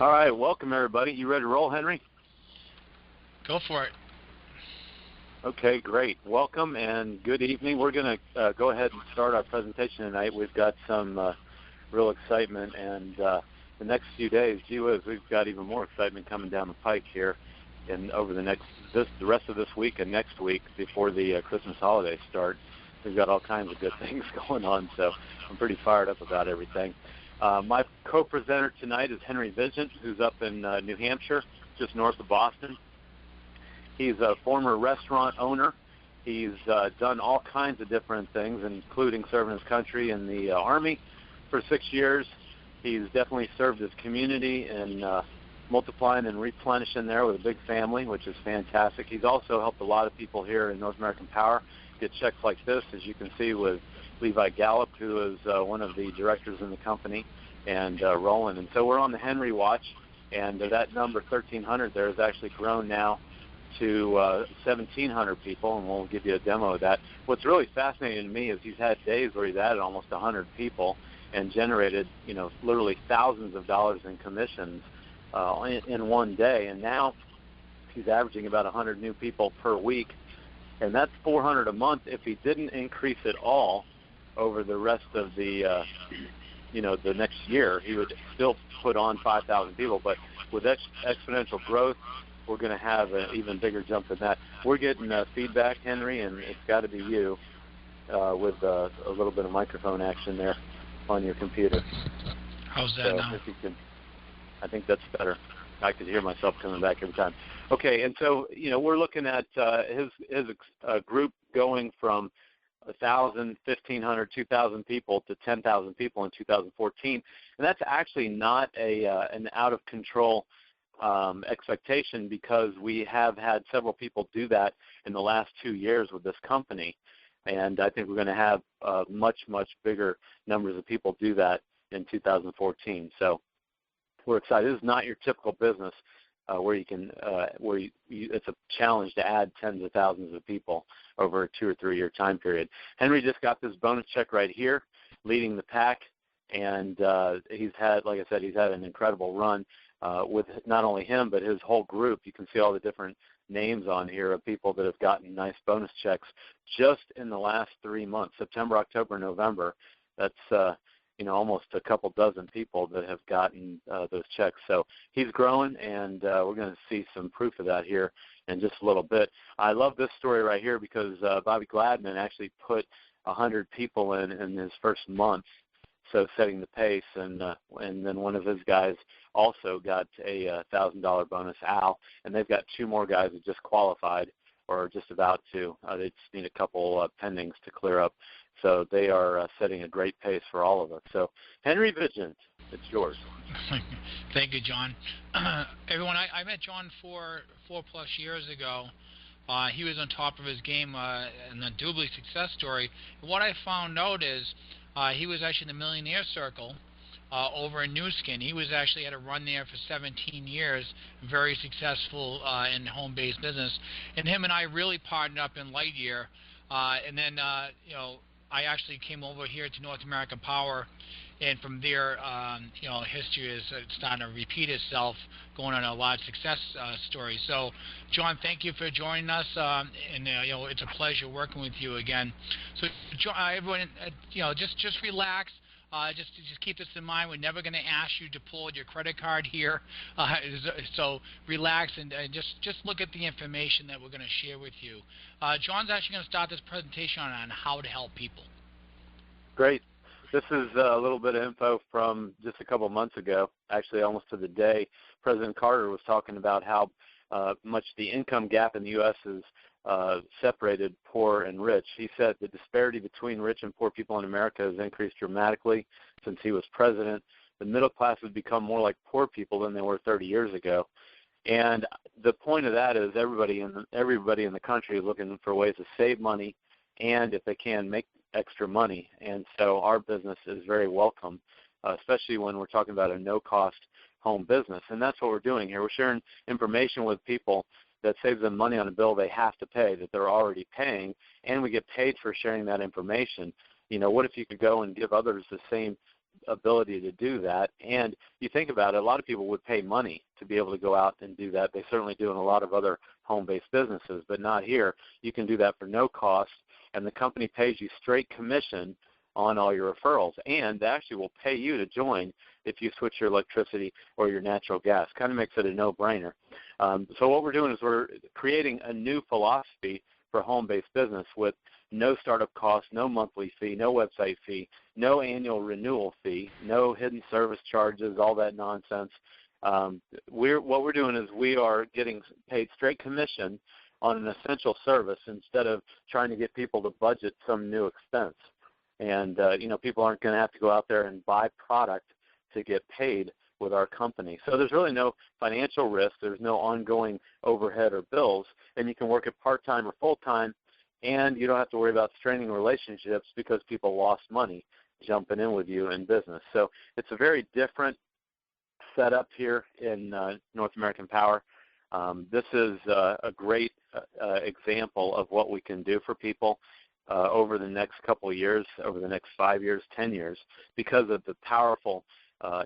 All right, welcome everybody. You ready to roll, Henry? Go for it. Okay, great. Welcome and good evening. We're going to go ahead and start our presentation tonight. We've got some real excitement, and the next few days, gee whiz, we've got even more excitement coming down the pike here, and over the rest of this week and next week before the Christmas holidays start. We've got all kinds of good things going on, so I'm pretty fired up about everything. My co-presenter tonight is Henry Vigeant, who's up in New Hampshire, just north of Boston. He's a former restaurant owner. He's done all kinds of different things, including serving his country in the Army for 6 years. He's definitely served his community and multiplying and replenishing there with a big family, which is fantastic. He's also helped a lot of people here in North American Power get checks like this, as you can see with Levi Gallup, who is one of the directors in the company, and Roland. And so we're on the Henry Watch, and that number 1,300 there has actually grown now to 1,700 people, and we'll give you a demo of that. What's really fascinating to me is he's had days where he's added almost 100 people and generated, literally thousands of dollars in commissions in one day. And now he's averaging about 100 new people per week, and that's 400 a month. If he didn't increase it all over the rest of the the next year, he would still put on 5,000 people. But with exponential growth, we're going to have an even bigger jump than that. We're getting feedback, Henry, and it's got to be you with a little bit of microphone action there on your computer. How's that now? If you can, I think that's better. I could hear myself coming back every time. Okay, and so we're looking at his group going from 1,000, 1,500, 2,000 people to 10,000 people in 2014, and that's actually not an out of control expectation, because we have had several people do that in the last 2 years with this company, and I think we're going to have much bigger numbers of people do that in 2014. So we're excited. This is not your typical business where you can it's a challenge to add tens of thousands of people over a 2 or 3 year time period. Henry just got this bonus check right here, leading the pack, and he's had, like I said, he's had an incredible run with not only him but his whole group. You can see all the different names on here of people that have gotten nice bonus checks just in the last 3 months, September, October, November. That's almost a couple dozen people that have gotten those checks. So he's growing, and we're going to see some proof of that here in just a little bit. I love this story right here because Bobby Gladman actually put 100 people in his first month, so setting the pace, and then one of his guys also got a $1,000 bonus, Al, and they've got 2 more guys that just qualified or are just about to. They just need a couple pendings to clear up. So they are setting a great pace for all of us. So Henry Vigeant, it's yours. Thank you, John. Everyone, I met John 4+ years ago. He was on top of his game and a doubly success story. And what I found out is he was actually in the Millionaire Circle over in New Skin. He was actually had a run there for 17 years, very successful in home-based business. And him and I really partnered up in Lightyear. And then, I actually came over here to North American Power, and from there, history is starting to repeat itself, going on a lot of success stories. So, John, thank you for joining us, and it's a pleasure working with you again. So, everyone, just relax. Just keep this in mind. We're never going to ask you to pull your credit card here, so relax and just look at the information that we're going to share with you. John's actually going to start this presentation on how to help people. Great. This is a little bit of info from just a couple months ago, actually almost to the day. President Carter was talking about how much the income gap in the U.S. is separated poor and rich. He said the disparity between rich and poor people in America has increased dramatically since he was president. The middle class has become more like poor people than they were 30 years ago. And the point of that is everybody in the country is looking for ways to save money, and if they can, make extra money. And so our business is very welcome, especially when we're talking about a no-cost home business. And that's what we're doing here. We're sharing information with people that saves them money on a bill they have to pay, that they're already paying, and we get paid for sharing that information. What if you could go and give others the same ability to do that. And you think about it, a lot of people would pay money to be able to go out and do that. They certainly do in a lot of other home-based businesses, but not here. You can do that for no cost, and the company pays you straight commission on all your referrals, and they actually will pay you to join if you switch your electricity or your natural gas. Kind of makes it a no-brainer. So what we're doing is we're creating a new philosophy for home-based business with no startup cost, no monthly fee, no website fee, no annual renewal fee, no hidden service charges, all that nonsense. What we're doing is we are getting paid straight commission on an essential service instead of trying to get people to budget some new expense. And, people aren't going to have to go out there and buy product to get paid with our company. So there's really no financial risk. There's no ongoing overhead or bills, and you can work it part-time or full-time, and you don't have to worry about straining relationships because people lost money jumping in with you in business. So it's a very different setup here in North American Power. This is a great example of what we can do for people over the next couple of years, over the next 5 years, 10 years, because of the powerful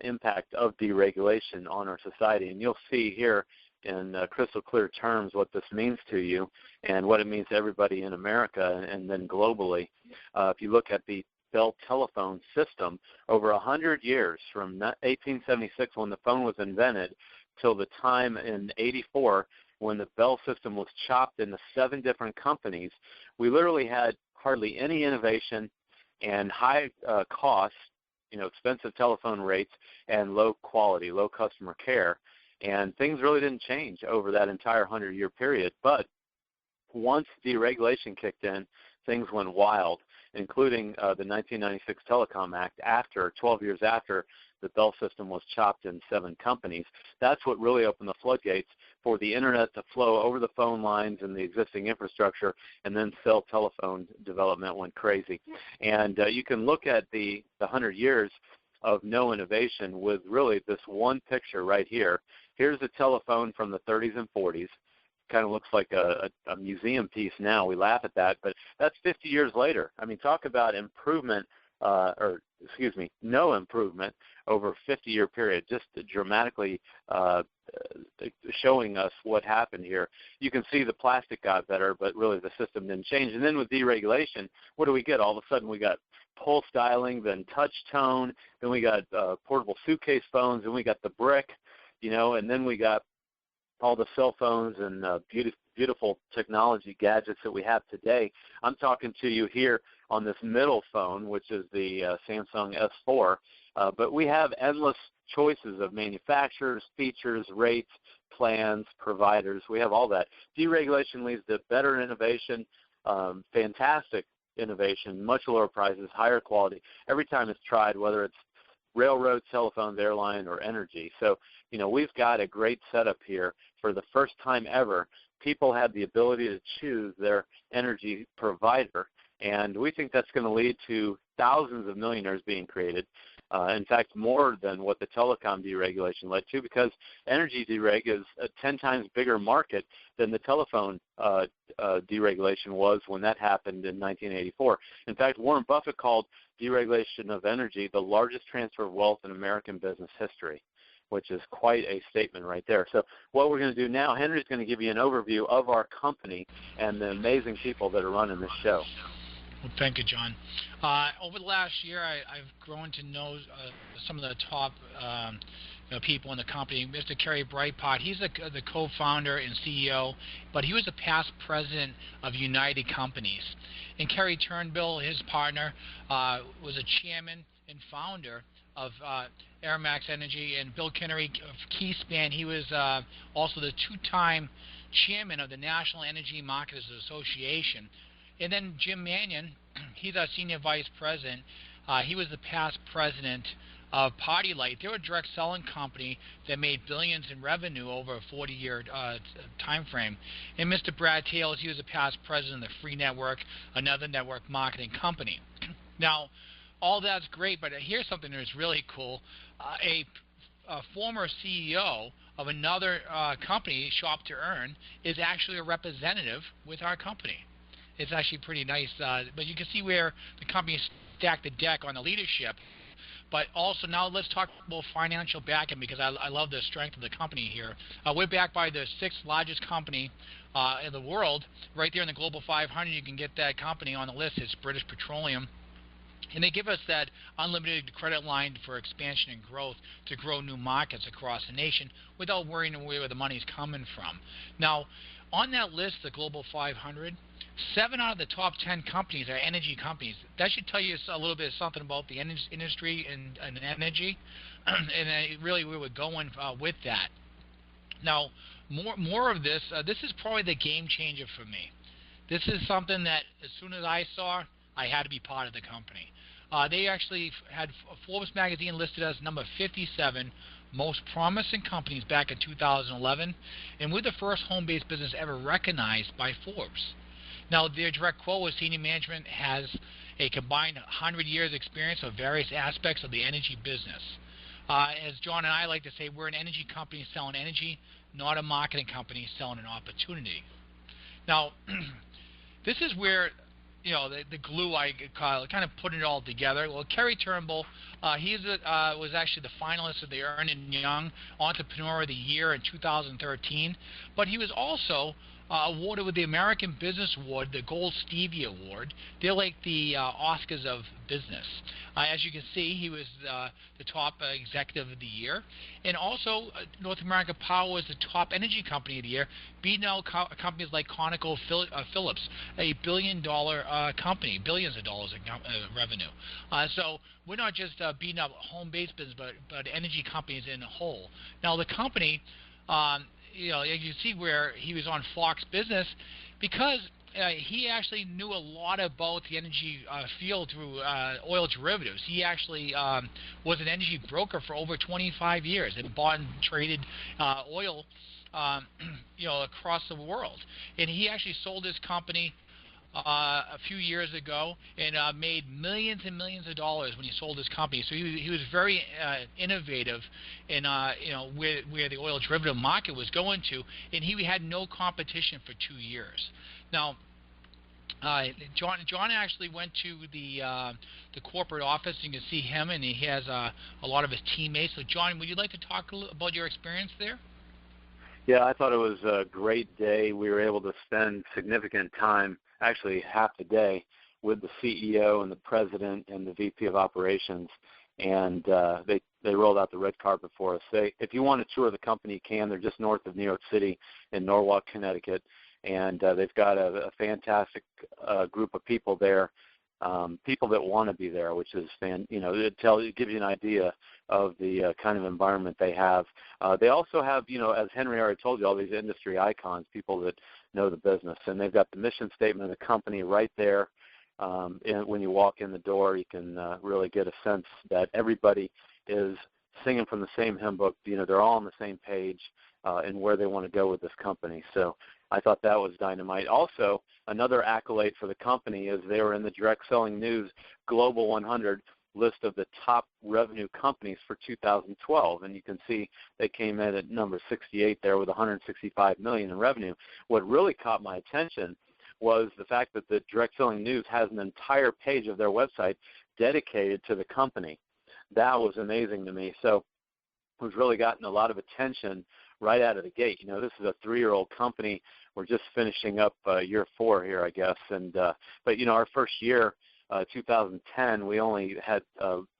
impact of deregulation on our society. And you'll see here in crystal clear terms what this means to you and what it means to everybody in America and then globally. If you look at the Bell telephone system, over 100 years, from 1876 when the phone was invented till the time in 84 when the Bell system was chopped into 7 different companies, we literally had hardly any innovation and high costs, expensive telephone rates, and low quality, low customer care. And things really didn't change over that entire 100-year period. But once deregulation kicked in, things went wild, including the 1996 Telecom Act, 12 years after the Bell system was chopped in 7 companies. That's what really opened the floodgates for the Internet to flow over the phone lines and the existing infrastructure, and then cell telephone development went crazy. And you can look at the 100 years of no innovation with really this one picture right here. Here's a telephone from the 30s and 40s. Kind of looks like a museum piece now. We laugh at that, but that's 50 years later. I mean, talk about improvement, no improvement over a 50-year period, just dramatically showing us what happened here. You can see the plastic got better, but really the system didn't change. And then with deregulation, what do we get? All of a sudden we got pulse dialing, then touch tone, then we got portable suitcase phones, then we got the brick, and then we got all the cell phones and beautiful technology gadgets that we have today. I'm talking to you here on this middle phone, which is the Samsung S4, but we have endless choices of manufacturers, features, rates, plans, providers. We have all that. Deregulation leads to better innovation, fantastic innovation, much lower prices, higher quality. Every time it's tried, whether it's railroad, telephones, airline, or energy. So, we've got a great setup here. For the first time ever, people have the ability to choose their energy provider, and we think that's going to lead to thousands of millionaires being created. In fact, more than what the telecom deregulation led to, because energy dereg is a 10 times bigger market than the telephone deregulation was when that happened in 1984. In fact, Warren Buffett called deregulation of energy the largest transfer of wealth in American business history, which is quite a statement right there. So what we're going to do now, Henry's going to give you an overview of our company and the amazing people that are running this show. Well, thank you, John. Over the last year, I've grown to know some of the top people in the company. Mr. Kerry Brightpot, he's the co-founder and CEO, but he was a past president of United Companies. And Kerry Turnbull, his partner, was a chairman and founder of Airmax Energy, and Bill Kinnery of Keyspan, he was also the 2-time chairman of the National Energy Marketers Association. And then Jim Mannion, he's our senior vice president. He was the past president of Party Light. They were a direct selling company that made billions in revenue over a 40-year time frame. And Mr. Brad Taylor, he was a past president of the Free Network, another network marketing company. Now, all that's great, but here's something that's really cool. A former CEO of another company, Shop to Earn, is actually a representative with our company. It's actually pretty nice, but you can see where the company stacked the deck on the leadership. But also now let's talk about financial backing, because I love the strength of the company here. We're backed by the sixth largest company in the world. Right there in the Global 500, you can get that company on the list. It's British Petroleum. And they give us that unlimited credit line for expansion and growth to grow new markets across the nation without worrying where the money's coming from. Now, on that list, the Global 500, 7 out of the top 10 companies are energy companies. That should tell you a little bit something about the industry and energy, and really where we're going with that. Now, more of this. This is probably the game changer for me. This is something that as soon as I saw, I had to be part of the company. They actually had Forbes magazine listed as number 57 most promising companies back in 2011, and we're the first home-based business ever recognized by Forbes. Now, their direct quote was senior management has a combined 100 years experience of various aspects of the energy business. As John and I like to say, we're an energy company selling energy, not a marketing company selling an opportunity. Now, this is where the glue I kind of put it all together. Well, Kerry Turnbull, he was actually the finalist of the Ernst & Young Entrepreneur of the Year in 2013, but he was also awarded with the American Business Award, the Gold Stevie Award. They're like the Oscars of business. As you can see, he was the top executive of the year, and also North America Power was the top energy company of the year, beating out companies like ConocoPhillips, a billion-dollar company, billions of dollars in revenue. So we're not just beating up home-based business, but energy companies in a whole. Now the company, as you see where he was on Fox Business, because he actually knew a lot about the energy field through oil derivatives. He actually was an energy broker for over 25 years and bought and traded oil across the world. And he actually sold his company a few years ago and made millions and millions of dollars when he sold his company. So he was very innovative in where the oil derivative market was going to, and he had no competition for 2 years. Now, John actually went to the corporate office. You can see him, and he has a lot of his teammates. So, John, would you like to talk a little about your experience there? Yeah, I thought it was a great day. We were able to spend significant time, actually half the day, with the CEO and the president and the VP of operations, and they rolled out the red carpet for us. If you want to tour the company, you can. They're just north of New York City in Norwalk, Connecticut, and they've got a fantastic group of people there, people that want to be there, which is it gives you an idea of the kind of environment they have. They also have, as Henry already told you, all these industry icons, people that know the business, and they've got the mission statement of the company right there. And when you walk in the door, you can really get a sense that everybody is singing from the same hymn book. They're all on the same page in where they want to go with this company. So I thought that was dynamite. Also, another accolade for the company is they were in the Direct Selling News Global 100 list of the top revenue companies for 2012, and you can see they came in at number 68 there with $165 million in revenue. What really caught my attention was the fact that the Direct Selling News has an entire page of their website dedicated to the company. That was amazing to me. So we've really gotten a lot of attention right out of the gate. This is a 3-year-old company. We're just finishing up year 4 here, I guess. And but our first year, 2010, we only had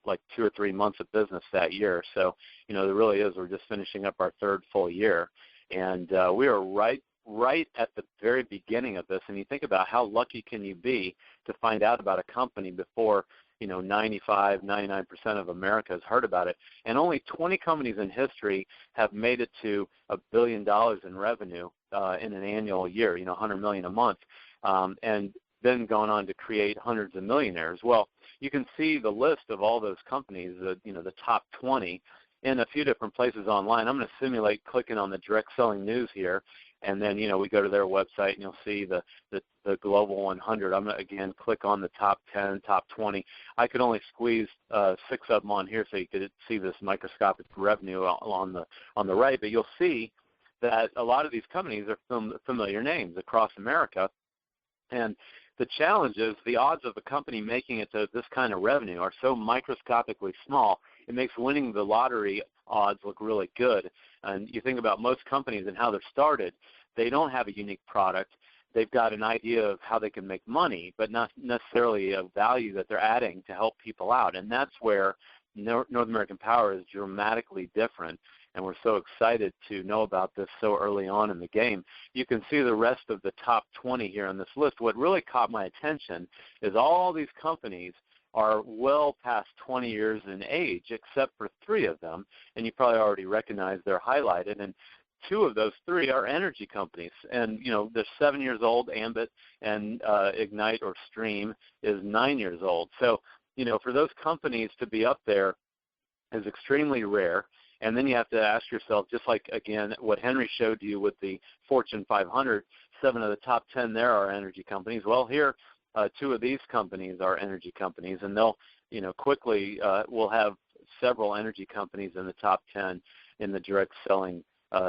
like 2 or 3 months of business that year. So there really is. We're just finishing up our 3rd full year, and we are right at the very beginning of this. And you think about how lucky can you be to find out about a company before 95, 99% of America has heard about it. And only 20 companies in history have made it to $1 billion in revenue in an annual year, $100 million a month, and then gone on to create hundreds of millionaires. Well, you can see the list of all those companies, the top 20, in a few different places online. I'm going to simulate clicking on the Direct Selling News here, and then we go to their website and you'll see the Global 100. I'm going to again click on the top 10, top 20. I could only squeeze 6 of them on here so you could see this microscopic revenue on the right, but you'll see that a lot of these companies are familiar names across America. And The challenge is the odds of a company making it to this kind of revenue are so microscopically small, it makes winning the lottery odds look really good. And you think about most companies and how they're started, they don't have a unique product. They've got an idea of how they can make money, but not necessarily a value that they're adding to help people out. And that's where North American Power is dramatically different. And we're so excited to know about this so early on in the game. You can see the rest of the top 20 here on this list. What really caught my attention is all these companies are well past 20 years in age, except for 3 of them. And you probably already recognize they're highlighted. And 2 of those 3 are energy companies. And, they're 7 years old, Ambit, and Ignite or Stream is 9 years old. So, for those companies to be up there is extremely rare. And then you have to ask yourself, just like, again, what Henry showed you with the Fortune 500, 7 of the top 10 there are energy companies. Well, here, 2 of these companies are energy companies, and they'll, quickly we'll have several energy companies in the top 10 in the direct selling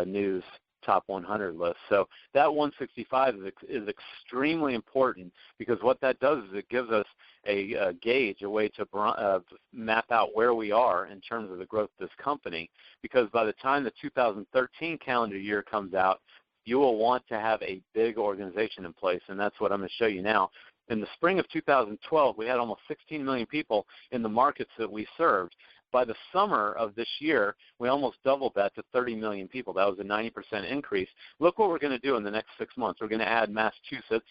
news top 100 list. So that 165 is extremely important, because what that does is it gives us a gauge, a way to map out where we are in terms of the growth of this company, because by the time the 2013 calendar year comes out, you will want to have a big organization in place, and that's what I'm going to show you now. In the spring of 2012, we had almost 16 million people in the markets that we served. By the summer of this year, we almost doubled that to 30 million people. That was a 90% increase. Look what we're going to do in the next 6 months. We're going to add Massachusetts,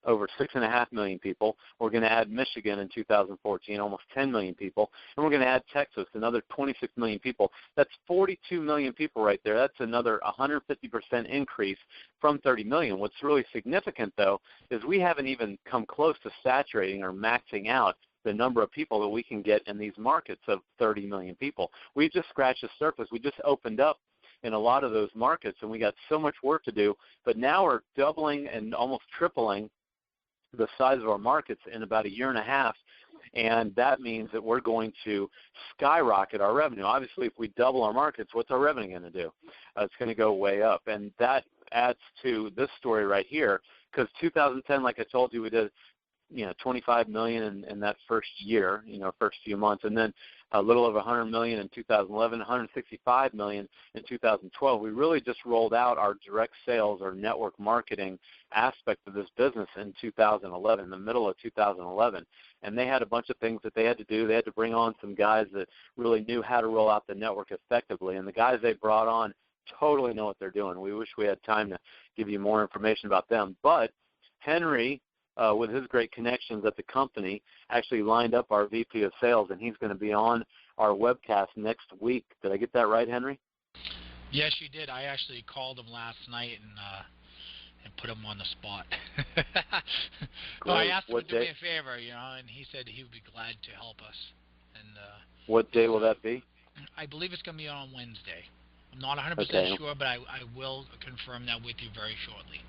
over 6.5 million people. We're going to add Michigan in 2014, almost 10 million people. And we're going to add Texas, another 26 million people. That's 42 million people right there. That's another 150% increase from 30 million. What's really significant, though, is we haven't even come close to saturating or maxing out the number of people that we can get in these markets of 30 million people. We've just scratched the surface. We just opened up in a lot of those markets, and we got so much work to do. But now we're doubling and almost tripling the size of our markets in about a year and a half, and that means that we're going to skyrocket our revenue. Obviously, if we double our markets, what's our revenue going to do? It's going to go way up, and that adds to this story right here, because 2010, like I told you, we did 25 million in that first year, first few months, and then a little over 100 million in 2011, 165 million in 2012. We really just rolled out our direct sales or network marketing aspect of this business in 2011, the middle of 2011. And they had a bunch of things that they had to do. They had to bring on some guys that really knew how to roll out the network effectively. And the guys they brought on totally know what they're doing. We wish we had time to give you more information about them. But Henry, with his great connections at the company, actually lined up our VP of sales, and he's going to be on our webcast next week. Did I get that right, Henry? Yes, you did. I actually called him last night and put him on the spot. Well, I asked him to do me a favor, and he said he would be glad to help us. And what day will that be? I believe it's going to be on Wednesday. I'm not 100% sure, but I will confirm that with you very shortly.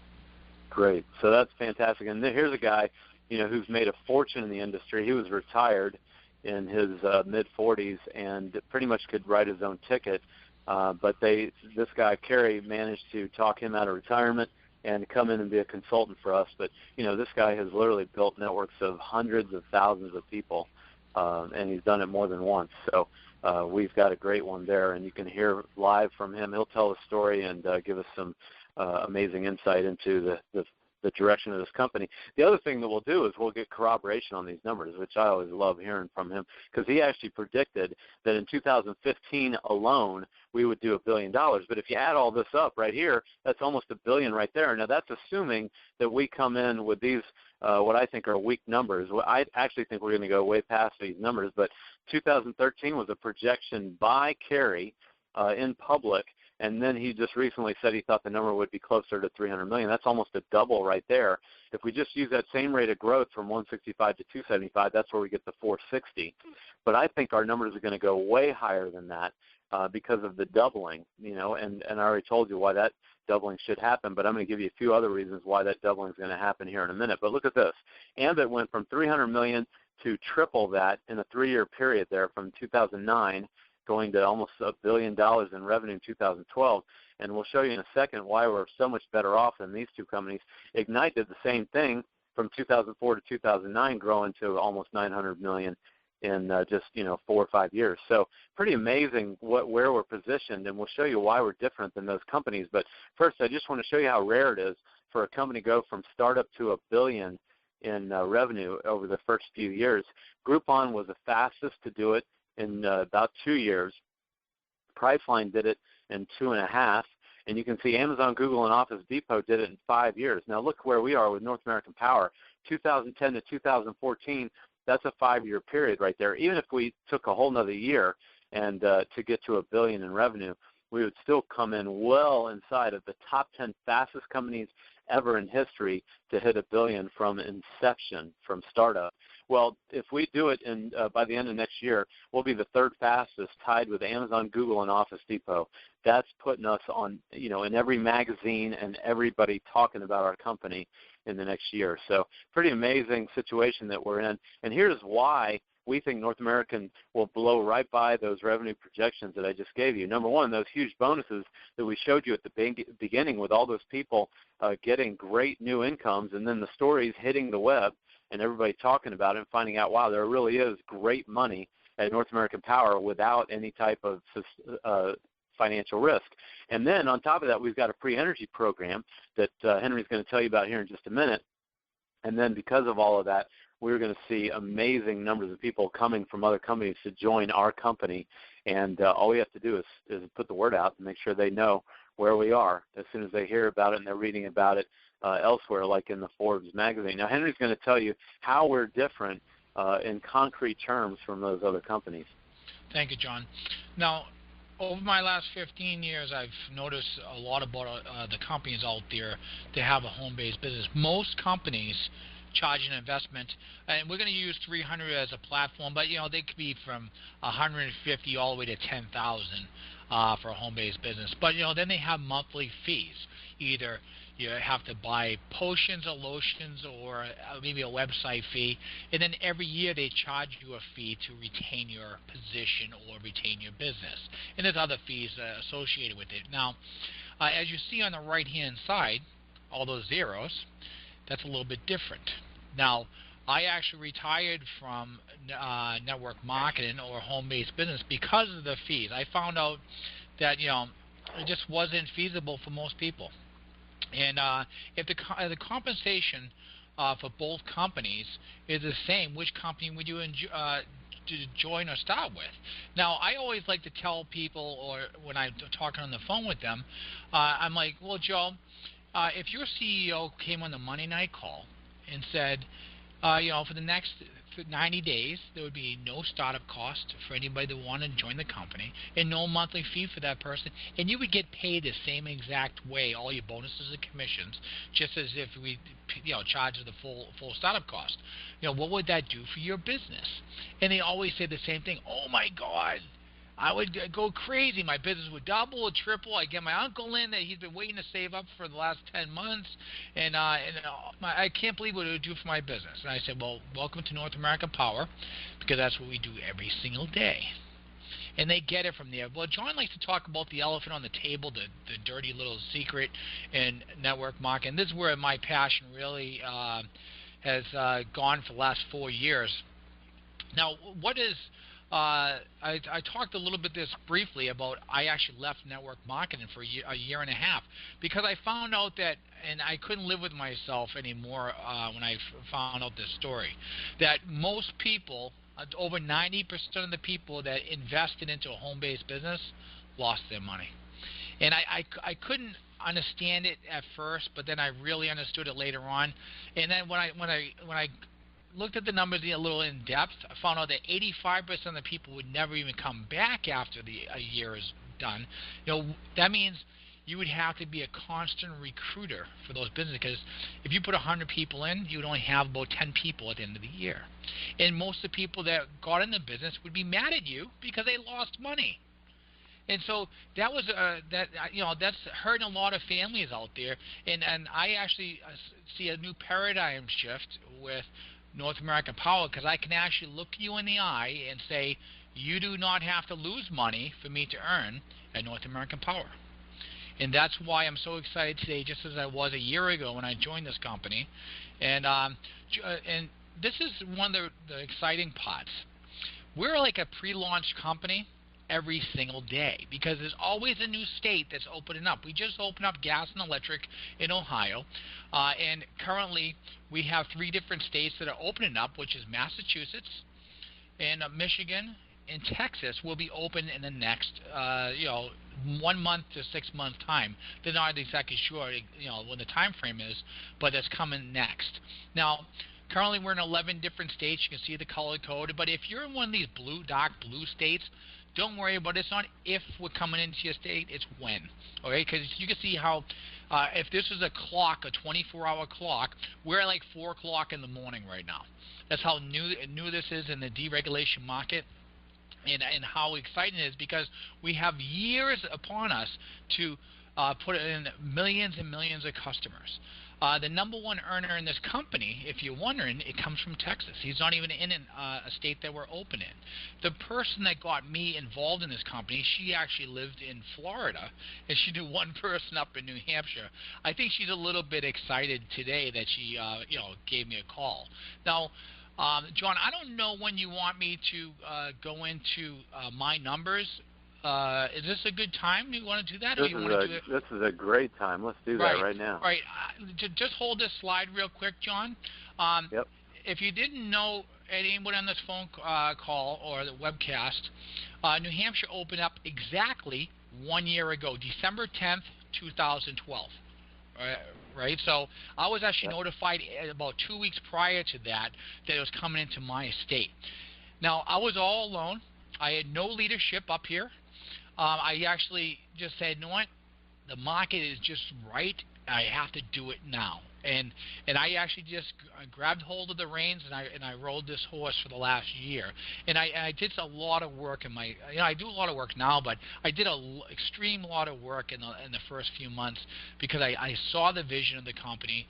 Great. So that's fantastic. And here's a guy, who's made a fortune in the industry. He was retired in his mid-40s and pretty much could write his own ticket. But this guy, Kerry, managed to talk him out of retirement and come in and be a consultant for us. But, this guy has literally built networks of hundreds of thousands of people, and he's done it more than once. So we've got a great one there, and you can hear live from him. He'll tell a story and give us some amazing insight into the direction of this company. The other thing that we'll do is we'll get corroboration on these numbers, which I always love hearing from him, because he actually predicted that in 2015 alone we would do $1 billion. But if you add all this up right here, that's almost $1 billion right there. Now that's assuming that we come in with these what I think are weak numbers. Well, I actually think we're going to go way past these numbers, but 2013 was a projection by Kerry in public. And then he just recently said he thought the number would be closer to 300 million. That's almost a double right there. If we just use that same rate of growth from 165 to 275, that's where we get the 460. But I think our numbers are going to go way higher than that because of the doubling, and I already told you why that doubling should happen, but I'm going to give you a few other reasons why that doubling is going to happen here in a minute. But look at this. Ambit went from 300 million to triple that in a 3-year period there from 2009 going to almost $1 billion in revenue in 2012. And we'll show you in a second why we're so much better off than these two companies. Ignite did the same thing from 2004 to 2009, growing to almost 900 million in just 4 or 5 years. So pretty amazing where we're positioned, and we'll show you why we're different than those companies. But first, I just want to show you how rare it is for a company to go from startup to $1 billion in revenue over the first few years. Groupon was the fastest to do it in about 2 years. Priceline did it in 2.5. And you can see Amazon, Google, and Office Depot did it in 5 years. Now look where we are with North American Power. 2010 to 2014, that's a 5-year period right there. Even if we took a whole nother year and to get to $1 billion in revenue, we would still come in well inside of the top 10 fastest companies ever in history to hit $1 billion from inception, from startup. Well, if we do it by the end of next year, we'll be the third fastest, tied with Amazon, Google, and Office Depot. That's putting us on, in every magazine and everybody talking about our company in the next year. So pretty amazing situation that we're in. And here's why we think North American will blow right by those revenue projections that I just gave you. Number one, those huge bonuses that we showed you at the beginning with all those people getting great new incomes, and then the stories hitting the web and everybody talking about it and finding out, wow, there really is great money at North American Power without any type of financial risk. And then on top of that, we've got a pre-energy program that Henry's going to tell you about here in just a minute. And then because of all of that, we're going to see amazing numbers of people coming from other companies to join our company. And all we have to do is put the word out and make sure they know where we are as soon as they hear about it and they're reading about it elsewhere, like in the Forbes magazine. Now, Henry's going to tell you how we're different in concrete terms from those other companies. Thank you, John. Now, over my last 15 years, I've noticed a lot about the companies out there that have a home-based business. Most companies charge an investment, and we're going to use 300 as a platform, but they could be from 150 all the way to 10,000 for a home-based business. But then they have monthly fees. Either you have to buy potions or lotions, or maybe a website fee, and then every year they charge you a fee to retain your position or retain your business. And there's other fees associated with it. Now, as you see on the right-hand side, all those zeros, that's a little bit different. Now, I actually retired from network marketing or home-based business because of the fees. I found out that it just wasn't feasible for most people. And if the compensation for both companies is the same, which company would you join or start with? Now, I always like to tell people, or when I'm talking on the phone with them, I'm like, well, Joe, if your CEO came on the Monday night call and said, for the next 90 days, there would be no startup cost for anybody that wanted to join the company, and no monthly fee for that person, and you would get paid the same exact way, all your bonuses and commissions, just as if we charge the full startup cost. What would that do for your business? And they always say the same thing. Oh my God, I would go crazy. My business would double or triple. I'd get my uncle in that he's been waiting to save up for the last 10 months, and I can't believe what it would do for my business. And I said, well, welcome to North American Power, because that's what we do every single day. And they get it from there. Well, John likes to talk about the elephant on the table, the dirty little secret in network marketing. This is where my passion really has gone for the last 4 years. Now, what is... I talked a little bit briefly about I actually left network marketing for a year and a half because I found out that, and I couldn't live with myself anymore when I found out this story, that most people, over 90% of the people that invested into a home-based business lost their money. And I couldn't understand it at first, but then I really understood it later on. And then when I looked at the numbers a little in depth, I found out that 85% of the people would never even come back after a year is done. That means you would have to be a constant recruiter for those businesses, because if you put 100 people in, you would only have about 10 people at the end of the year. And most of the people that got in the business would be mad at you because they lost money. And so that was that's hurting a lot of families out there. And I actually see a new paradigm shift with North American Power, because I can actually look you in the eye and say, you do not have to lose money for me to earn at North American Power. And that's why I'm so excited today, just as I was a year ago when I joined this company. And this is one of the exciting parts. We're like a pre-launch company every single day because there's always a new state that's opening up. We just opened up gas and electric in Ohio, and currently we have 3 different states that are opening up, which is Massachusetts and Michigan and Texas will be open in the next 1 month to 6 month time. They're not exactly sure when the time frame is, but it's coming next. Now currently we're in 11 different states. You can see the color code, but if you're in one of these dark blue states, don't worry about it. It's not if we're coming into your state, it's when. Okay, because you can see how if this is a clock, a 24-hour clock, we're at like 4 o'clock in the morning right now. That's how new this is in the deregulation market. And how exciting it is, because we have years upon us to put in millions and millions of customers. The #1 earner in this company, if you're wondering, it comes from Texas. He's not even in a state that we're open in. The person that got me involved in this company, she actually lived in Florida, and she knew one person up in New Hampshire. I think she's a little bit excited today that she gave me a call. Now, John, I don't know when you want me to go into my numbers. Is this a good time? You want to do that, or you want to do it? This is a great time. Let's do that right now. Right. Just hold this slide real quick, John. Yep. If you didn't know anyone on this phone call or the webcast, New Hampshire opened up exactly 1 year ago, December 10th, 2012. Right, so I was actually notified about 2 weeks prior to that it was coming into my state. Now, I was all alone. I had no leadership up here. I actually just said, you know what, the market is just right. I have to do it now. And I actually just grabbed hold of the reins, and I rode this horse for the last year. And I did a lot of work in my, I do a lot of work now, but I did an extreme lot of work in the first few months, because I saw the vision of the company,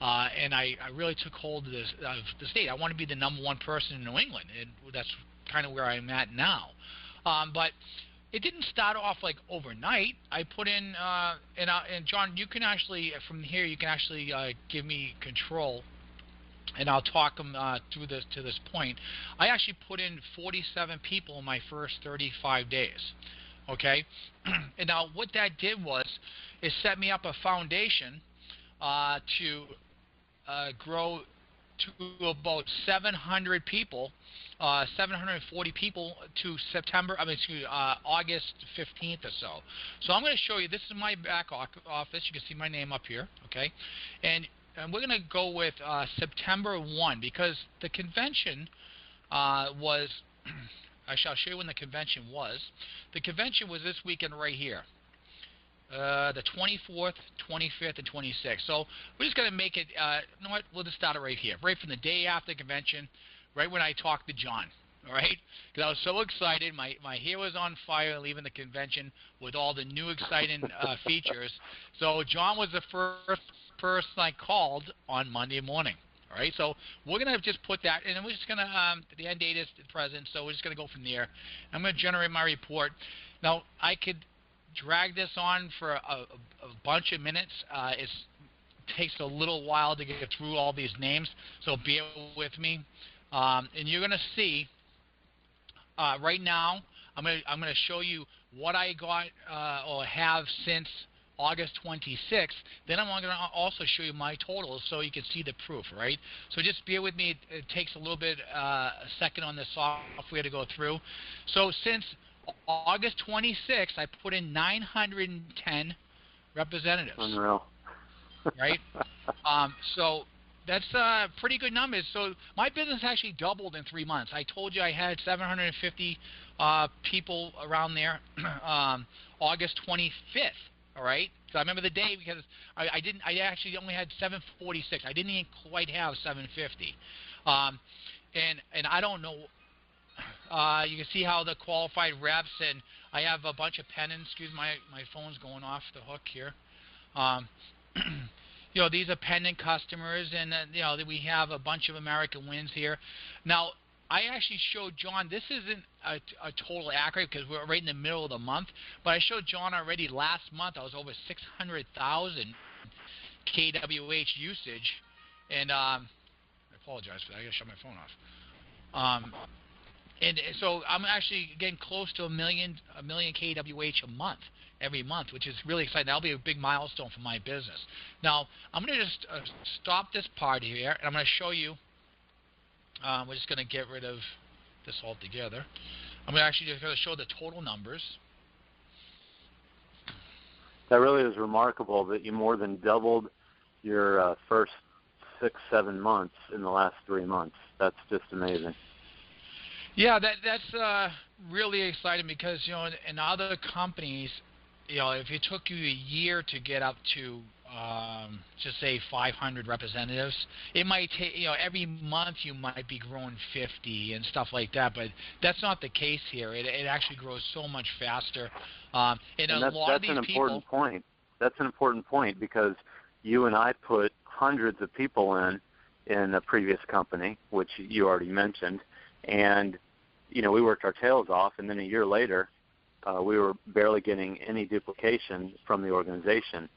and I really took hold of the state. I want to be the #1 person in New England, and that's kind of where I'm at now. But it didn't start off like overnight. I put in, and John, you can actually, from here, you can actually give me control, and I'll talk them through this to this point. I actually put in 47 people in my first 35 days. Okay, and now what that did was it set me up a foundation to grow to about 700 people. 740 people to August 15th or so. So I'm going to show you, this is my back office. You can see my name up here, okay? And we're going to go with September 1, because the convention was, I'll show you when the convention was. The convention was this weekend right here. The 24th, 25th, and 26th. So we're just going to make it, you know what, we'll just start it right here. Right from the day after the convention, right when I talked to John, all right? Because I was so excited. My hair was on fire leaving the convention with all the new exciting features. So John was the first person I called on Monday morning. All right, so we're going to just put that, and then we're just going to, the end date is present, so we're just going to go from there. I'm going to generate my report. Now, I could drag this on for a bunch of minutes. It takes a little while to get through all these names, so bear with me. And you're going to see right now, I'm going to show you what I got or have since August 26th. Then I'm going to also show you my totals so you can see the proof, right? So just bear with me. It takes a little bit, a second on the software to go through. So since August 26th, I put in 910 representatives. Unreal. Right? So that's pretty good numbers. So my business actually doubled in 3 months. I told you I had 750 people around there August 25th. All right. So I remember the day, because I actually only had 746. I didn't even quite have 750. And I don't know. You can see how the qualified reps, and I have a bunch of pennants. Excuse my phone's going off the hook here. You know, these are pendant customers, and you know, we have a bunch of American wins here. Now, I actually showed John, this isn't a total accurate because we're right in the middle of the month, but I showed John already last month I was over 600,000 kWh usage, and I apologize for that. I got to shut my phone off. And so I'm actually getting close to a million kWh a month, every month, which is really exciting. That'll be a big milestone for my business. Now, I'm going to just stop this part here, and I'm going to show you. We're just going to get rid of this altogether. I'm actually just going to show the total numbers. That really is remarkable that you more than doubled your first 6-7 months in the last 3 months. That's just amazing. Yeah, that's really exciting because, you know, in other companies, you know, if it took you a year to get up to just say 500 representatives, it might take, you know, every month you might be growing 50 and stuff like that, but that's not the case here. It actually grows so much faster. And that's an important point. That's an important point because you and I put hundreds of people in a previous company, which you already mentioned, and you know, we worked our tails off, and then a year later, we were barely getting any duplication from the organization.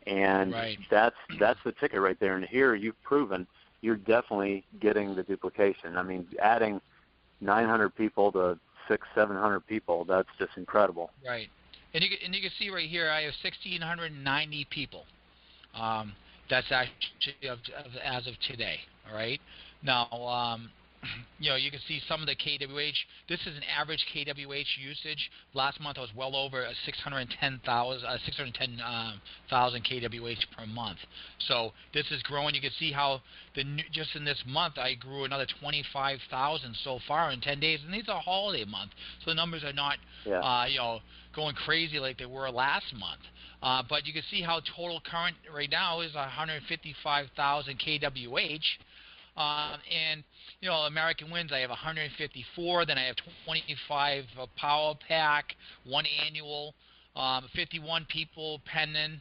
And right. that's the ticket right there. And here you've proven you're definitely getting the duplication. I mean, adding 900 people to 600-700 people, that's just incredible. Right. And you can see right here, I have 1,690 people. That's actually as of today. All right. Now, you know, you can see some of the kWh. This is an average kWh usage. Last month I was well over 610,000 kWh per month. So this is growing. You can see how just in this month I grew another 25,000 so far in 10 days, and these are holiday month, so the numbers are not you know, going crazy like they were last month. But you can see how total current right now is 155,000 kWh. And, you know, American Winds, I have 154. Then I have 25 Power Pack, 1 annual, 51 people pending.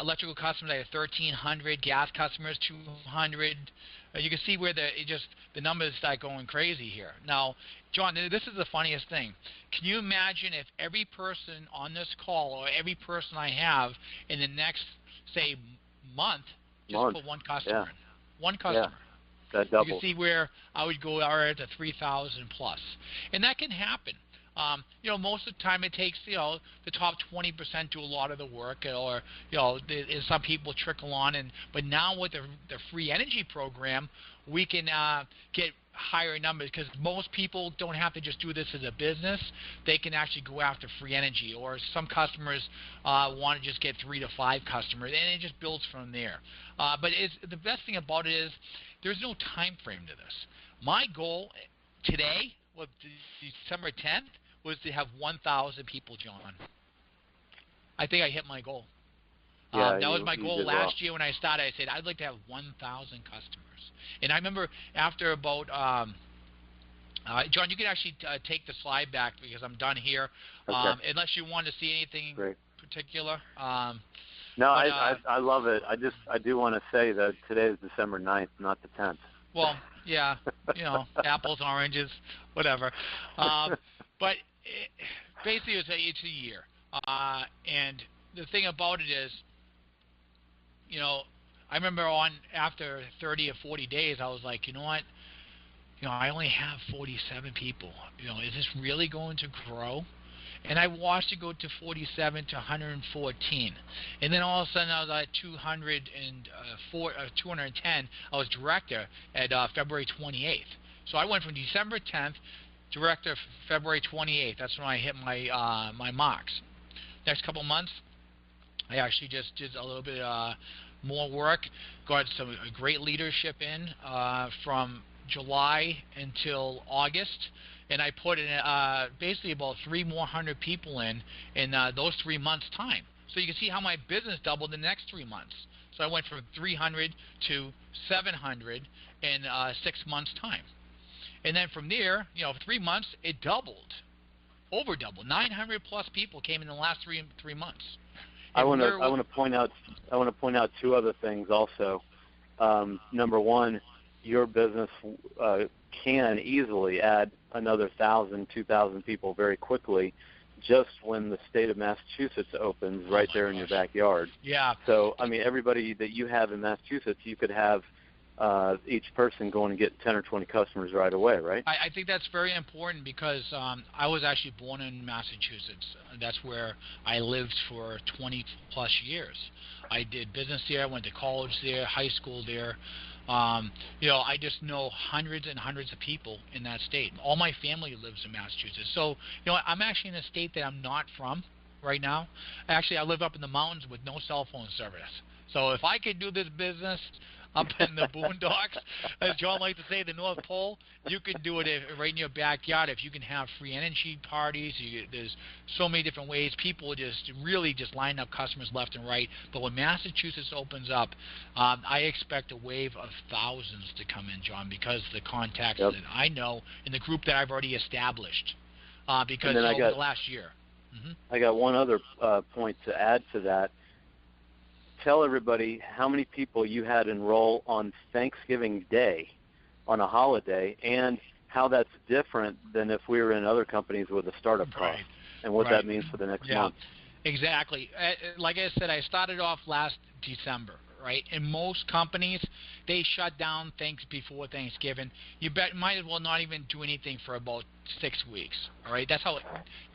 Electrical customers, I have 1,300. Gas customers, 200. You can see where the numbers start going crazy here. Now, John, this is the funniest thing. Can you imagine if every person on this call or every person I have in the next, say, month, just put one customer in? One customer. Yeah. That doubles. You can see where I would go to 3,000 plus, and that can happen. You know, most of the time it takes, you know, the top 20% do a lot of the work, or, you know, some people trickle on. But now with the free energy program, we can get higher numbers because most people don't have to just do this as a business. They can actually go after free energy, or some customers want to just get 3 to 5 customers, and it just builds from there. But the best thing about it is there's no time frame to this. My goal today, December 10th, was to have 1,000 people, John. I think I hit my goal. That was my goal last year when I started. I said I'd like to have 1,000 customers. And I remember after about, John, you can actually take the slide back because I'm done here. Okay. Unless you want to see anything particular. No, I love it. I do want to say that today is December 9th, not the 10th. Well, yeah, you know, apples, oranges, whatever. But basically, it's a year. And the thing about it is, you know, I remember after 30 or 40 days, I was like, you know what? You know, I only have 47 people. You know, is this really going to grow? And I watched it go to 47 to 114. And then all of a sudden I was at 210. I was director at February 28th. So I went from December 10th, director February 28th. That's when I hit my my marks. Next couple months, I actually just did a little bit more work, got some great leadership in from July until August. And I put in basically about 300 people in those 3 months' time. So you can see how my business doubled in the next 3 months. So I went from 300 to 700 in 6 months' time. And then from there, you know, 3 months, it doubled, over doubled. 900 plus people came in the last three months. I want to point out 2 other things also. Number one, your business can easily add another 1,000, 2,000 people very quickly just when the state of Massachusetts opens right there in your backyard. Yeah. So, I mean, everybody that you have in Massachusetts, you could have each person going and get 10 or 20 customers right away, right? I think that's very important because I was actually born in Massachusetts. That's where I lived for 20-plus years. I did business there, I went to college there, high school there. I just know hundreds and hundreds of people in that state. All my family lives in Massachusetts. So, I'm actually in a state that I'm not from right now. Actually, I live up in the mountains with no cell phone service. So if I could do this business up in the boondocks, as John likes to say, the North Pole, you can do it right in your backyard. If you can have free energy parties, there's so many different ways. People just really just line up customers left and right. But when Massachusetts opens up, I expect a wave of thousands to come in, John, because the contacts that I know in the group that I've already established because over the last year. I got one other point to add to that. Tell everybody how many people you had enroll on Thanksgiving Day on a holiday and how that's different than if we were in other companies with a startup cost and what that means for the next month. Exactly. Like I said, I started off last December, right? In most companies, they shut down before Thanksgiving. You might as well not even do anything for about 6 weeks, all right? That's how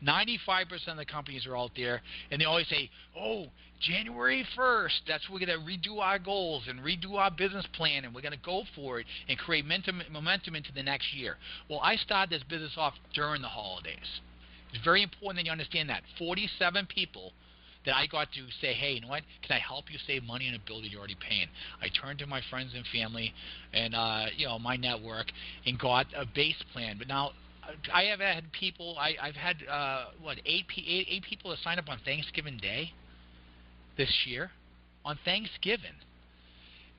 95% of the companies are out there, and they always say, oh, January 1st, that's when we're going to redo our goals and redo our business plan, and we're going to go for it and create momentum into the next year. Well, I started this business off during the holidays. It's very important that you understand that. 47 people that I got to say, hey, you know what, can I help you save money on a bill that you're already paying? I turned to my friends and family and, my network and got a base plan. But now I have had people, I've had, eight people that signed up on Thanksgiving Day this year, on Thanksgiving.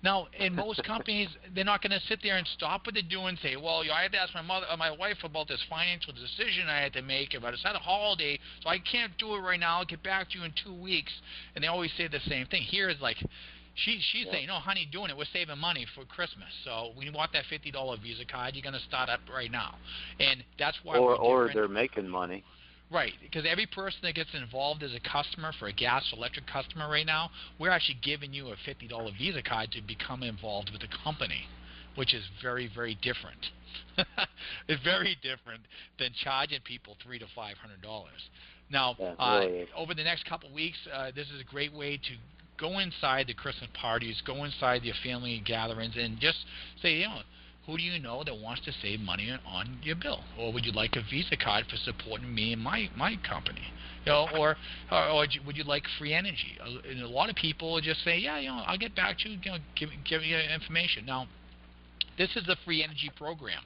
Now, in most companies, they're not going to sit there and stop what they're doing and say, well, I had to ask my wife about this financial decision I had to make, but it's not a holiday, so I can't do it right now. I'll get back to you in 2 weeks. And they always say the same thing. Here is like, she's saying, no, honey, doing it. We're saving money for Christmas. So when you want that $50 Visa card, you're going to start up right now. And that's why or they're making money. Right, because every person that gets involved as a customer for a gas or electric customer right now, we're actually giving you a $50 Visa card to become involved with the company, which is very, very different. It's very different than charging people $300 to $500. Now, over the next couple of weeks, this is a great way to go inside the Christmas parties, go inside your family gatherings, and just say, who do you know that wants to save money on your bill? Or would you like a Visa card for supporting me and my company? Or would you like free energy? And a lot of people just say, I'll get back to you, give you information. Now, this is a free energy program.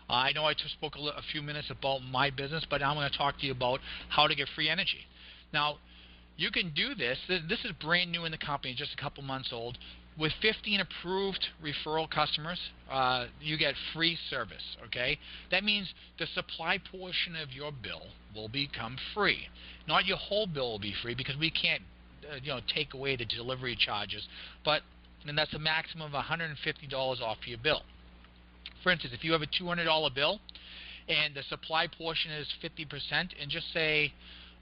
I know I just spoke a few minutes about my business, but I'm going to talk to you about how to get free energy. Now, you can do this. This is brand new in the company, just a couple months old. With 15 approved referral customers, you get free service, okay? That means the supply portion of your bill will become free. Not your whole bill will be free because we can't, take away the delivery charges. And that's a maximum of $150 off your bill. For instance, if you have a $200 bill and the supply portion is 50%, and just say,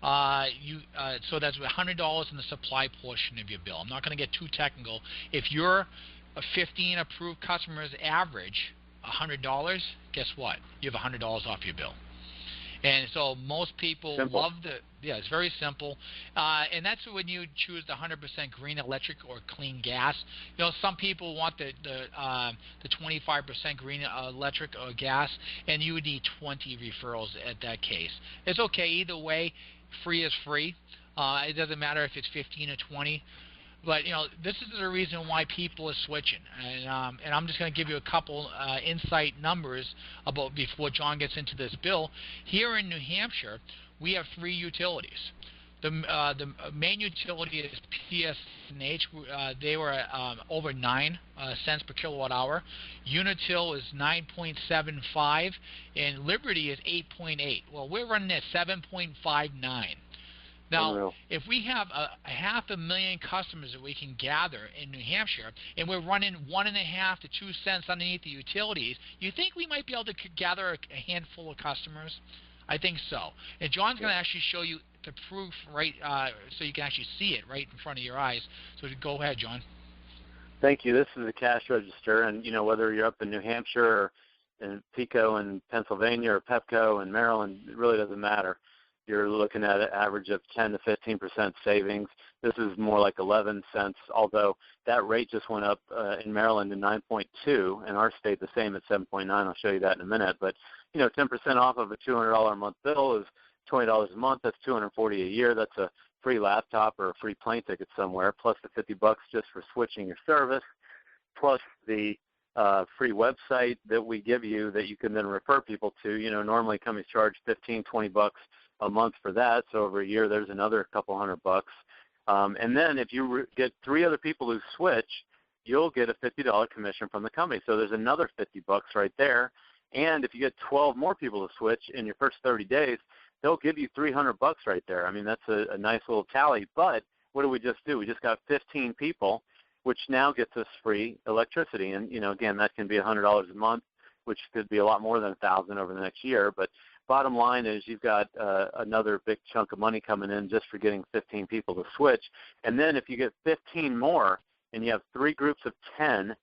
so that's $100 in the supply portion of your bill. I'm not going to get too technical. If you're a 15 approved customers average $100, guess what? You have $100 off your bill. And so most people love it's very simple. And that's when you choose the 100% green electric or clean gas. Some people want the 25% green electric or gas, and you would need 20 referrals at that case. It's okay either way. Free is free. It doesn't matter if it's 15 or 20. But, this is the reason why people are switching. And I'm just going to give you a couple insight numbers before John gets into this bill. Here in New Hampshire, we have 3 utilities. The main utility is PSNH. They were over 9 cents per kilowatt hour. Unitil is 9.75, and Liberty is 8.8. Well, we're running at 7.59. Now, Unreal. if we have a 500,000 customers that we can gather in New Hampshire, and we're running 1.5 to 2 cents underneath the utilities, you think we might be able to gather a handful of customers? I think so. And John's going to actually show you the proof right, so you can actually see it right in front of your eyes. So go ahead, John. Thank you. This is a cash register, and whether you're up in New Hampshire or in PECO in Pennsylvania or Pepco in Maryland, it really doesn't matter. You're looking at an average of 10 to 15% savings. This is more like 11 cents, although that rate just went up in Maryland to 9.2. In our state, the same at 7.9. I'll show you that in a minute. But 10% off of a $200 a month bill is $20 a month. That's $240 a year. That's a free laptop or a free plane ticket somewhere, plus the $50 just for switching your service, plus the free website that we give you that you can then refer people to. Normally companies charge $15, $20 a month for that, so over a year there's another couple $100. And then if you get 3 other people who switch, you'll get a $50 commission from the company. So there's another $50 right there. And if you get 12 more people to switch in your first 30 days, they'll give you $300 right there. I mean, that's a nice little tally. But what did we just do? We just got 15 people, which now gets us free electricity. And, again, that can be $100 a month, which could be a lot more than $1,000 over the next year. But bottom line is you've got another big chunk of money coming in just for getting 15 people to switch. And then if you get 15 more and you have 3 groups of 10,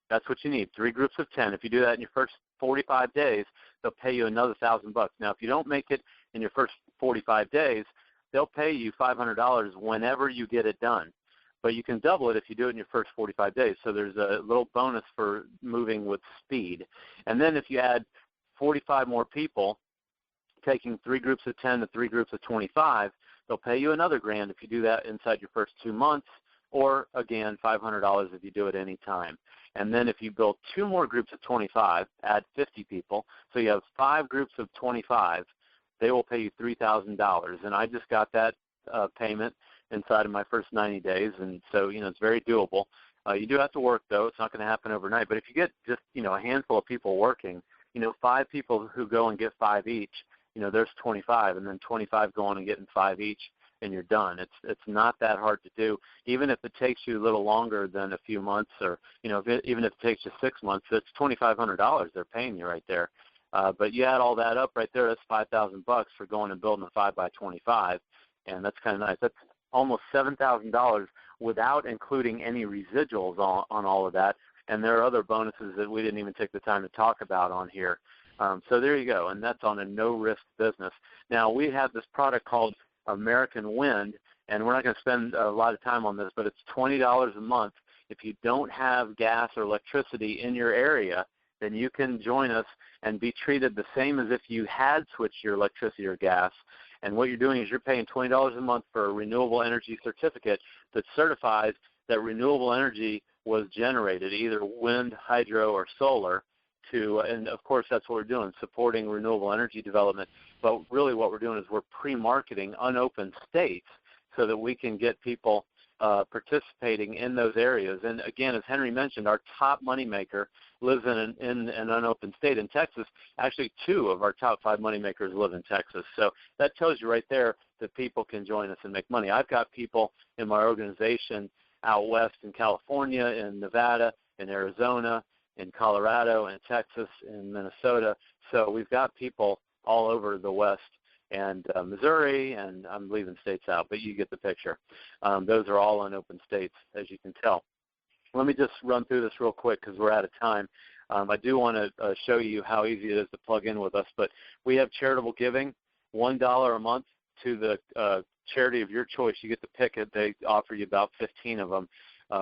that's what you need, 3 groups of 10. If you do that in your first 45 days, they'll pay you another $1,000. Now, if you don't make it in your first 45 days, they'll pay you $500 whenever you get it done. But you can double it if you do it in your first 45 days. So there's a little bonus for moving with speed. And then if you add 45 more people, taking 3 groups of 10 to 3 groups of 25, they'll pay you another $1,000 if you do that inside your first 2 months, or again, $500 if you do it any time. And then if you build 2 more groups of 25, add 50 people, so you have 5 groups of 25, they will pay you $3,000. And I just got that payment inside of my first 90 days, and so, it's very doable. You do have to work, though. It's not going to happen overnight. But if you get just, a handful of people working, 5 people who go and get 5 each, there's 25, and then 25 going and getting 5 each, and you're done. It's not that hard to do. Even if it takes you a little longer than a few months, or even if it takes you 6 months, it's $2,500 they're paying you right there. But you add all that up right there, that's $5,000 for going and building a 5 by 25, and that's kind of nice. That's almost $7,000 without including any residuals on all of that. And there are other bonuses that we didn't even take the time to talk about on here. So there you go, and that's on a no-risk business. Now, we have this product called American Wind, and we're not going to spend a lot of time on this, but it's $20 a month. If you don't have gas or electricity in your area, then you can join us and be treated the same as if you had switched your electricity or gas. And what you're doing is you're paying $20 a month for a renewable energy certificate that certifies that renewable energy was generated, either wind, hydro, or solar, and of course that's what we're doing, supporting renewable energy development. But really what we're doing is we're pre-marketing unopened states so that we can get people participating in those areas. And again, as Henry mentioned, our top moneymaker lives in an unopened state in Texas. Actually, 2 of our top 5 moneymakers live in Texas. So that tells you right there that people can join us and make money. I've got people in my organization out west in California, in Nevada, in Arizona, in Colorado, in Texas, in Minnesota. So we've got people all over the West, and Missouri, and I'm leaving states out, but you get the picture. Those are all unopened states, as you can tell. Let me just run through this real quick because we're out of time. I do want to show you how easy it is to plug in with us, but we have charitable giving, $1 a month to the charity of your choice. You get to pick it. They offer you about 15 of them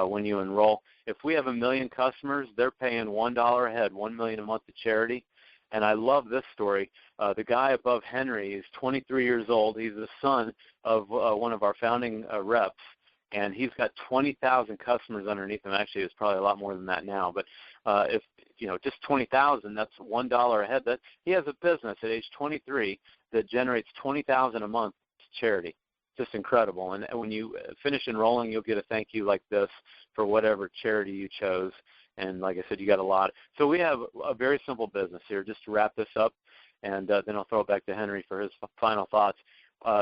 when you enroll. If we have 1 million customers, they're paying $1 a head, $1 million a month to charity. And I love this story. The guy above Henry is 23 years old. He's the son of one of our founding reps, and he's got 20,000 customers underneath him. Actually, it's probably a lot more than that now. But if just 20,000, that's $1 a head. That he has a business at age 23 that generates $20,000 a month to charity. Just incredible. And when you finish enrolling, you'll get a thank you like this for whatever charity you chose. And like I said, you got a lot. So we have a very simple business here. Just to wrap this up, and then I'll throw it back to Henry for his final thoughts.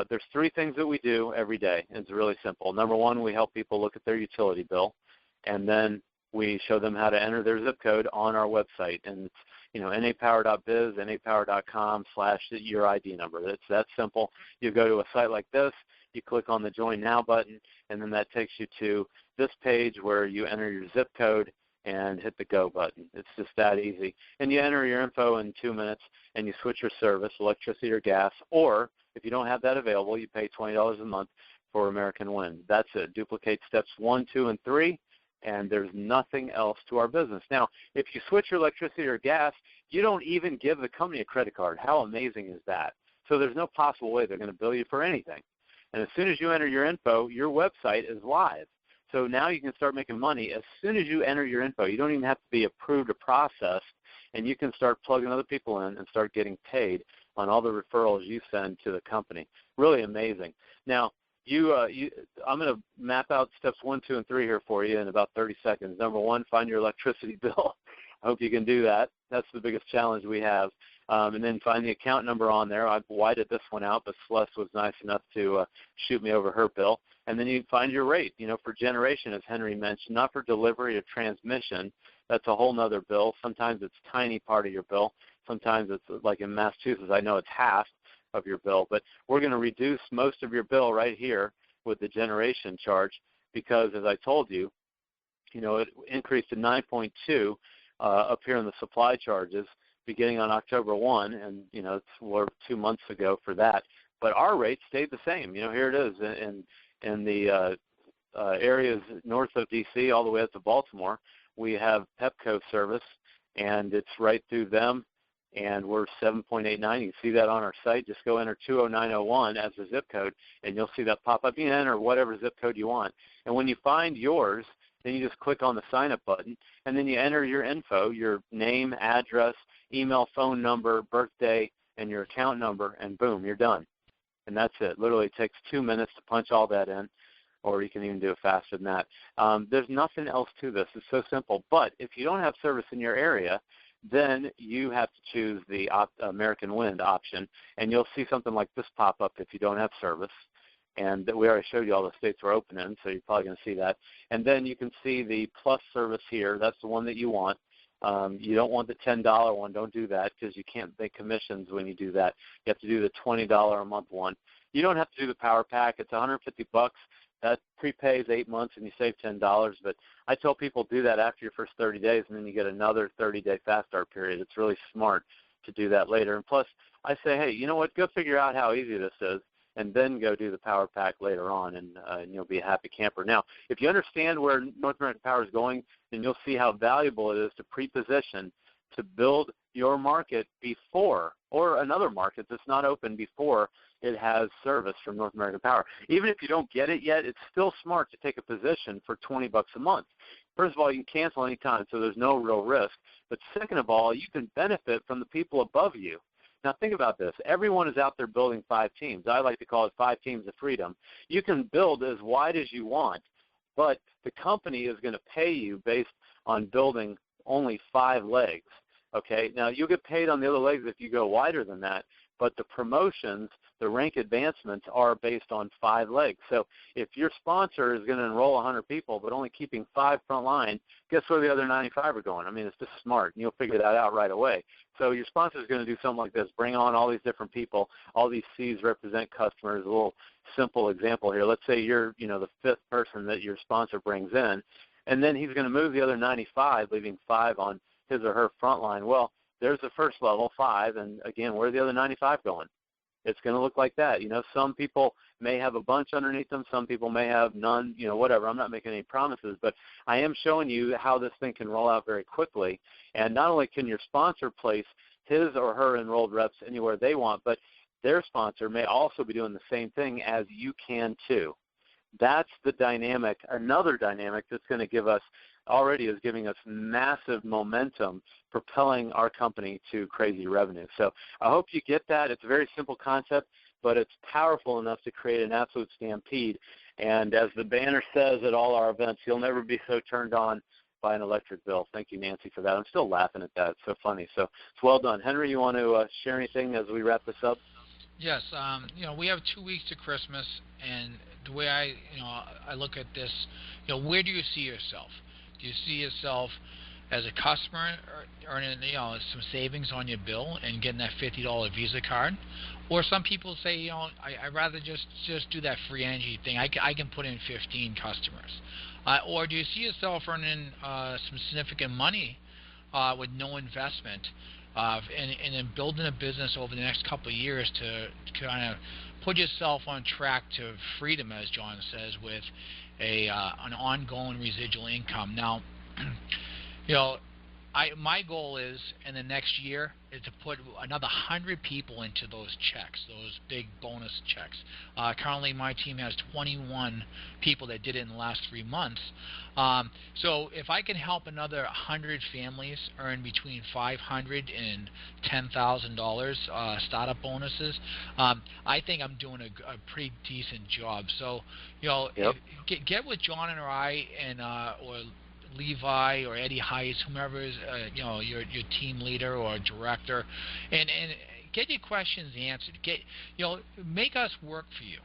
there's three things that we do every day. It's really simple. Number one, we help people look at their utility bill, and then we show them how to enter their zip code on our website. And it's, napower.biz, napower.com/your ID number. It's that simple. You go to a site like this, you click on the Join Now button, and then that takes you to this page where you enter your zip code and hit the Go button. It's just that easy. And you enter your info in 2 minutes, and you switch your service, electricity or gas, or if you don't have that available, you pay $20 a month for American Wind. That's it. Duplicate steps 1, 2, and 3, and there's nothing else to our business. Now, if you switch your electricity or gas, you don't even give the company a credit card. How amazing is that? So there's no possible way they're going to bill you for anything. And as soon as you enter your info, your website is live. So now you can start making money as soon as you enter your info. You don't even have to be approved or processed, and you can start plugging other people in and start getting paid on all the referrals you send to the company. Really amazing. Now, I'm going to map out steps 1, 2, and 3 here for you in about 30 seconds. Number one, find your electricity bill. I hope you can do that. That's the biggest challenge we have. And then find the account number on there. I've whited this one out, but Celeste was nice enough to shoot me over her bill. And then you find your rate, for generation, as Henry mentioned, not for delivery or transmission. That's a whole nother bill. Sometimes it's a tiny part of your bill. Sometimes it's like in Massachusetts, I know it's half of your bill. But we're going to reduce most of your bill right here with the generation charge because, as I told you, it increased to 9.2 up here in the supply charges beginning on October 1, and, we're 2 months ago for that. But our rate stayed the same. Here it is in the areas north of D.C. all the way up to Baltimore. We have Pepco service, and it's right through them, and we're 7.89. You can see that on our site. Just go enter 20901 as the zip code, and you'll see that pop up. You can enter whatever zip code you want. And when you find yours, then you just click on the sign-up button, and then you enter your info, your name, address, email, phone number, birthday, and your account number, and boom, you're done. And that's it. Literally, it takes 2 minutes to punch all that in, or you can even do it faster than that. There's nothing else to this. It's so simple. But if you don't have service in your area, then you have to choose the American Wind option, and you'll see something like this pop up if you don't have service. And we already showed you all the states we're open in, so you're probably going to see that. And then you can see the plus service here. That's the one that you want. You don't want the $10 one. Don't do that because you can't make commissions when you do that. You have to do the $20 a month one. You don't have to do the power pack. It's $150. That prepays 8 months and you save $10. But I tell people do that after your first 30 days, and then you get another 30-day fast start period. It's really smart to do that later. And plus, I say, hey, you know what? Go figure out how easy this is, and then go do the power pack later on, and you'll be a happy camper. Now, if you understand where North American Power is going, then you'll see how valuable it is to pre-position to build your market before, or another market that's not open before it has service from North American Power. Even if you don't get it yet, it's still smart to take a position for $20 a month. First of all, you can cancel anytime, so there's no real risk. But second of all, you can benefit from the people above you. Now think about this. Everyone is out there building 5 teams. I like to call it 5 teams of freedom. You can build as wide as you want, but the company is going to pay you based on building only 5 legs. Okay? Now you'll get paid on the other legs if you go wider than that, but the promotions, the rank advancements are based on 5 legs. So if your sponsor is going to enroll 100 people but only keeping 5 front line, guess where the other 95 are going? I mean, it's just smart, and you'll figure that out right away. So your sponsor is going to do something like this, bring on all these different people. All these C's represent customers. A little simple example here. Let's say you're the 5th person that your sponsor brings in, and then he's going to move the other 95, leaving 5 on his or her front line. Well, there's the first level, 5, and again, where are the other 95 going? It's going to look like that. Some people may have a bunch underneath them. Some people may have none, whatever. I'm not making any promises, but I am showing you how this thing can roll out very quickly. And not only can your sponsor place his or her enrolled reps anywhere they want, but their sponsor may also be doing the same thing as you can too. That's the dynamic, another dynamic that's going to give us, already is giving us massive momentum, propelling our company to crazy revenue. So I hope you get that. It's a very simple concept, but it's powerful enough to create an absolute stampede. And as the banner says at all our events, you'll never be so turned on by an electric bill. Thank you, Nancy, for that. I'm still laughing at that. It's so funny. So it's well done. Henry, you want to share anything as we wrap this up? Yes, we have 2 weeks to Christmas, and the way I look at this, where do you see yourself? Do you see yourself as a customer earning, some savings on your bill and getting that $50 Visa card? Or some people say, I'd rather just do that free energy thing. I can put in 15 customers. Or do you see yourself earning some significant money with no investment, and then building a business over the next couple of years to kind of put yourself on track to freedom, as John says, with an ongoing residual income. Now, you know, my goal is in the next year is to put another 100 people into those checks, those big bonus checks. Currently, my team has 21 people that did it in the last 3 months. So if I can help another 100 families earn between $500 and $10,000 startup bonuses, I think I'm doing a pretty decent job. So, Yep. get with John and I and or Levi or Eddie Heiss, whomever is your team leader or director, and get your questions answered. Make us work for you.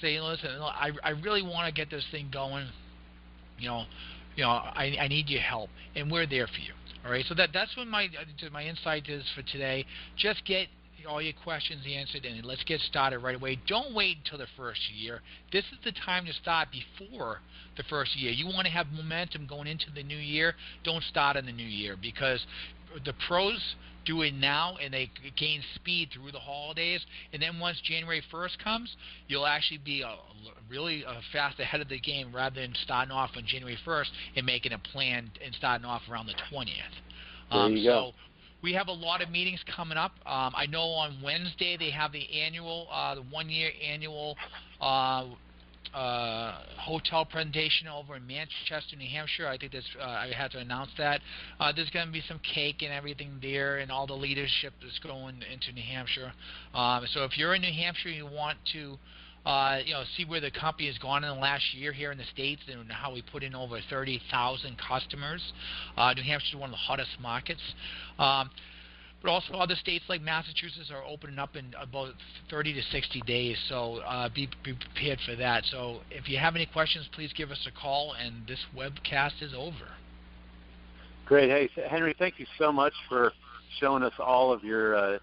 Say, listen, I really want to get this thing going. I need your help, and we're there for you. All right. So that's what my insight is for today. Just get all your questions answered, and let's get started right away. Don't wait until the first year. This is the time to start before the first year. You want to have momentum going into the new year. Don't start in the new year, because the pros do it now and they gain speed through the holidays, and then once January 1st comes, you'll actually be really fast ahead of the game, rather than starting off on January 1st and making a plan and starting off around the 20th. There you go. So we have a lot of meetings coming up. I know on Wednesday they have the annual, the 1-year annual hotel presentation over in Manchester, New Hampshire. I think I had to announce that. There's going to be some cake and everything there, and all the leadership is going into New Hampshire. So if you're in New Hampshire and you want to see where the company has gone in the last year here in the States, and how we put in over 30,000 customers. New Hampshire is one of the hottest markets. But also other states like Massachusetts are opening up in about 30 to 60 days, so be prepared for that. So if you have any questions, please give us a call, and this webcast is over. Great. Hey, Henry, thank you so much for showing us all of your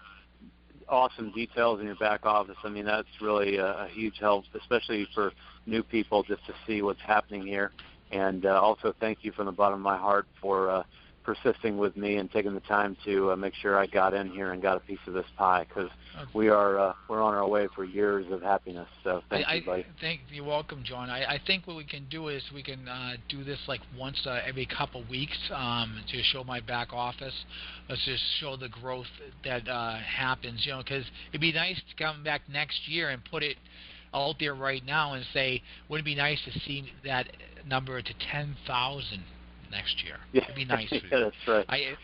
awesome details in your back office. I mean, that's really a huge help, especially for new people, just to see what's happening here. And also thank you from the bottom of my heart for persisting with me and taking the time to make sure I got in here and got a piece of this pie, because we're on our way for years of happiness. So thank you, buddy. You're welcome, John. I think what we can do is we can do this like once every couple weeks to show my back office. Let's just show the growth that happens, because it'd be nice to come back next year and put it out there right now and say, wouldn't it be nice to see that number to 10,000 next year? Yeah. It'd be nice. Yeah, that's right.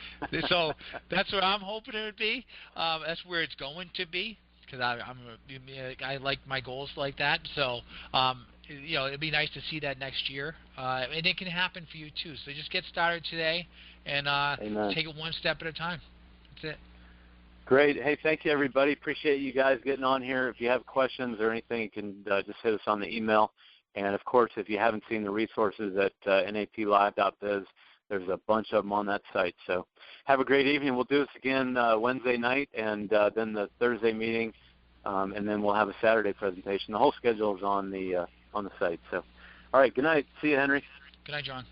So that's what I'm hoping it would be. That's where it's going to be, because I like my goals like that. So it'd be nice to see that next year, and it can happen for you too. So just get started today and take it one step at a time. That's it. Great. Hey, thank you, everybody. Appreciate you guys getting on here. If you have questions or anything, you can just hit us on the email. And, of course, if you haven't seen the resources at naplive.biz, there's a bunch of them on that site. So have a great evening. We'll do this again Wednesday night, and then the Thursday meeting, and then we'll have a Saturday presentation. The whole schedule is on the site. So, all right, good night. See you, Henry. Good night, John.